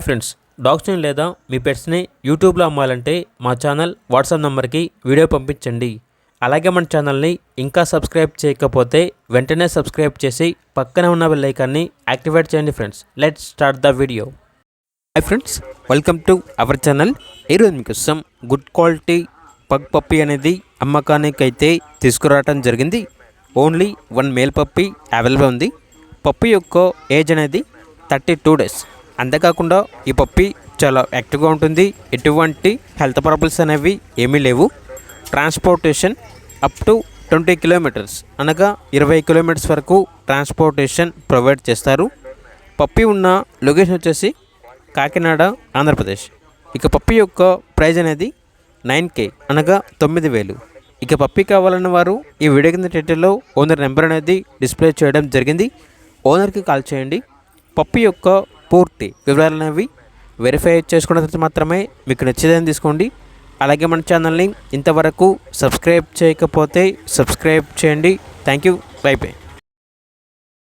Friends, డాగ్స్ని లేదా మీ పెట్స్ని యూట్యూబ్లో అమ్మాలంటే మా ఛానల్ వాట్సాప్ నెంబర్కి వీడియో పంపించండి. అలాగే మన ఛానల్ని ఇంకా సబ్స్క్రైబ్ చేయకపోతే వెంటనే సబ్స్క్రైబ్ చేసి పక్కన ఉన్న బెల్ ఐకాన్ని యాక్టివేట్ చేయండి. Friends, let's start the video. Hi friends, welcome to our channel. ఈరోజు మీకోసం గుడ్ క్వాలిటీ పగ్ పప్పీ అనేది అమ్మకానికి అయితే తీసుకురావడం జరిగింది. ఓన్లీ 1 మేల్ పప్పీ అవైలబుల్ ఉంది. పప్పీ యొక్క ఏజ్ అనేది 32 డేస్. అంతేకాకుండా ఈ పప్పీ చాలా యాక్టివ్గా ఉంటుంది. ఎటువంటి హెల్త్ ప్రాబ్లమ్స్ అనేవి ఏమీ లేవు. ట్రాన్స్పోర్టేషన్ అప్ టు 20 కిలోమీటర్స్ అనగా 20 కిలోమీటర్స్ వరకు ట్రాన్స్పోర్టేషన్ ప్రొవైడ్ చేస్తారు. పప్పీ ఉన్న లొకేషన్ వచ్చేసి కాకినాడ, ఆంధ్రప్రదేశ్. ఇక పప్పీ యొక్క ప్రైజ్ అనేది 9K అనగా 9,000. ఇక పప్పీ కావాలన్న వారు ఈ వీడియో కింద టైటిల్లో ఓనర్ నెంబర్ అనేది డిస్ప్లే చేయడం జరిగింది. ఓనర్కి కాల్ చేయండి. పప్పీ యొక్క పూర్తి వివరాలు అనేవి వెరిఫై చేసుకున్న తర్వాత మాత్రమే మీకు నచ్చేదని తీసుకోండి. అలాగే మన ఛానల్ని ఇంతవరకు సబ్స్క్రైబ్ చేయకపోతే సబ్స్క్రైబ్ చేయండి. Thank you. By by.